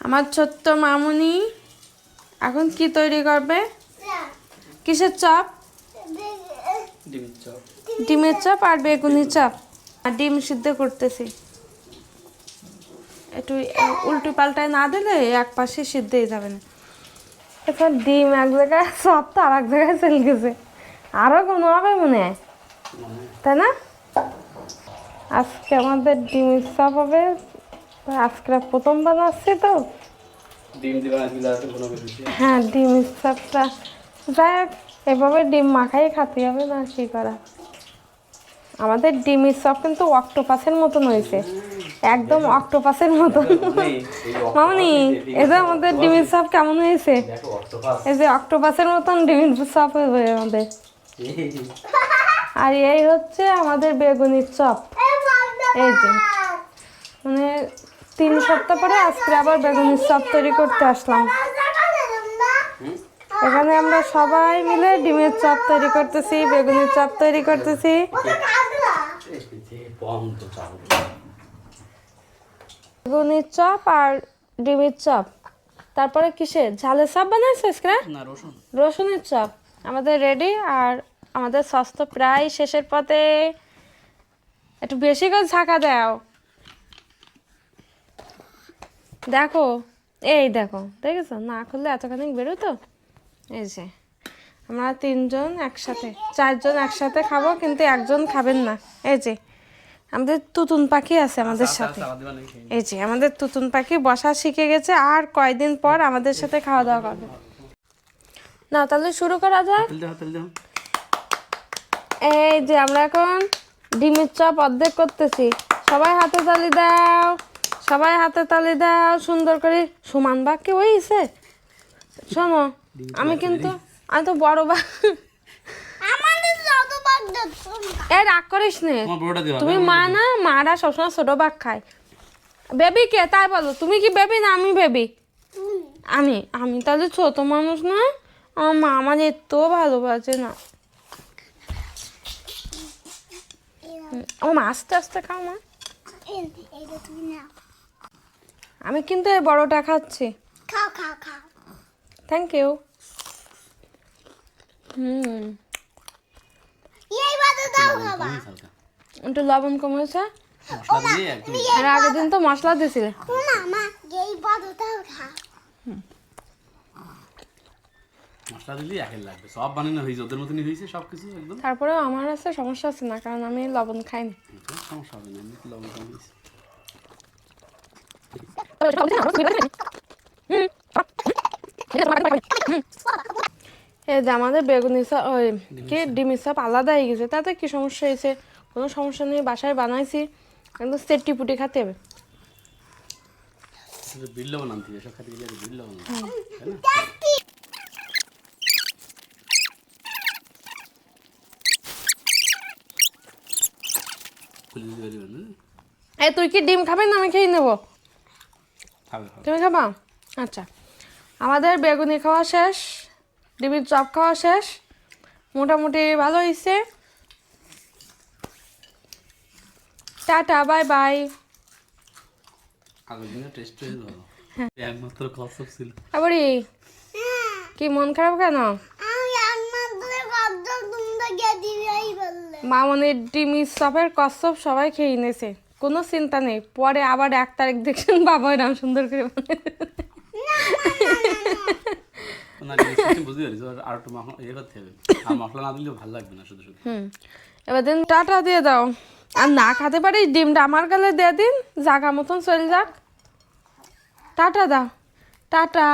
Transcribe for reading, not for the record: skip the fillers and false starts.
আমার ছোট্ট মামুনি এখন কি তৈরি করবে? কিসের চপ? ডিমের চপ আর বেগুনি চপ। আর ডিম সিদ্ধ করতেছি। একটু উল্টো পাল্টায় না দিলে এক পাশে সিদ্ধ হয়ে যাবে না। এখন ডিম এক জায়গায়, চপ তো আর এক জায়গায় চলে গেছে। আরও কোনো হবে মনে হয়, তাই না? আজকে আমাদের ডিমের চপ হবে। আজকে প্রথম বানাচ্ছি তো। হ্যাঁ, ডিমের চপটা যাই হোক, এভাবে ডিম মাখাই খেতে হবে না, কি করা। আমাদের ডিমের চপ কিন্তু অক্টোপাসের মতন হয়েছে, একদম অক্টোপাসের মতন। মামনি, এই যে আমাদের ডিমের চপ কেমন হয়েছে? এই যে অক্টোপাসের মতন ডিমের চপ হবে আমাদের। আর এই হচ্ছে আমাদের বেগুনির চপ। এই যে মানে 3 সপ্তাহ পরে আজকে আবার বেগুনির চপ তৈরি করতে আসলাম। এখানে আমরা সবাই মিলে ডিমের চপ তৈরি করতেছি, বেগুনির চপ তৈরি করতেছি। বেগুনির চপ আর ডিমের চপ, তারপরে কিসের ঝালের চপ বানাইছে না? রসুনের চপ আমাদের রেডি। আর আমাদের সস তো প্রায় শেষের পথে। একটু বেশি করে ঝাঁকা দাও। দেখো, এই দেখো, দেখেছো না? খুললে এতখানি বেরোতো। এই যে আমরা 3 জন একসাথে, 4 জন একসাথে খাবো, কিন্তু একজন খাবেন না। এই যে আমাদের তুতুন পাখি আছে আমাদের সাথে। এই যে আমাদের তুতুন পাখি বসা শিখে গেছে, আর কয়দিন পর আমাদের সাথে খাওয়া দাওয়া করবে। না তাহলে শুরু করা যাক। এই যে আমরা এখন ডিমের চপ অর্ধেক করতেছি। সবাই হাতে তালি দাও, সবাই হাতে তালি দাও সুন্দর করে। সমান ভাগ কি হয়েছে? শোনো, আমি তো বড় ভাগ। এই রাগ করিস নে, তুমি মা না? মারা সবসময় ছোট ভাগ খায়। বেবি কে তাই বলো? তুমি কি বেবি না আমি বেবি? আমি তাহলে ছোট মানুষ না? আমার মা আমার এত ভালোবাসে না। ও মা আস্তে আস্তে খাও মা। আমি কিন্তু এই বড়টা খাচ্ছি। Thank you. একটু লবণ কম হয়েছে। আর আগের দিন তো মশলা দিয়েছিলে। তারপরেও আমার আছে সমস্যা আছে না, কারণ আমি লবণ খাইনি। এই যে আমাদের বেগুনি চপ, ওই কি ডিমের চপ আলাদা হয়ে গেছে, তাতে কি সমস্যা হয়েছে? কোনো সমস্যা নেই, বাসায় বানাইছি, একদম সেটি পুটি খেতে হবে। এই তুই কি ডিম খাবেন না আমি খেয়ে নেবো? তুমি খাবা? আচ্ছা, আমাদের বেগুনি খাওয়া শেষ, ডিমের চপ খাওয়া শেষ, মোটামুটি ভালো হয়েছে। Tata, bye bye. কি মন খারাপ কেন? মামনির ডিমের চপের কচ্ছপ সবাই খেয়ে নিয়েছে, কোনো চিন্তা নেই। পরে আবার 1 তারিখ দেখছেন বাবা এরকম সুন্দর করে এবার দিন টাটা দিয়ে দাও। আর না খেতে পারিস ডিমটা আমার গালে দিয়ে দিন, জাগা মতন চলে যাক। টাটা দাও, টাটা।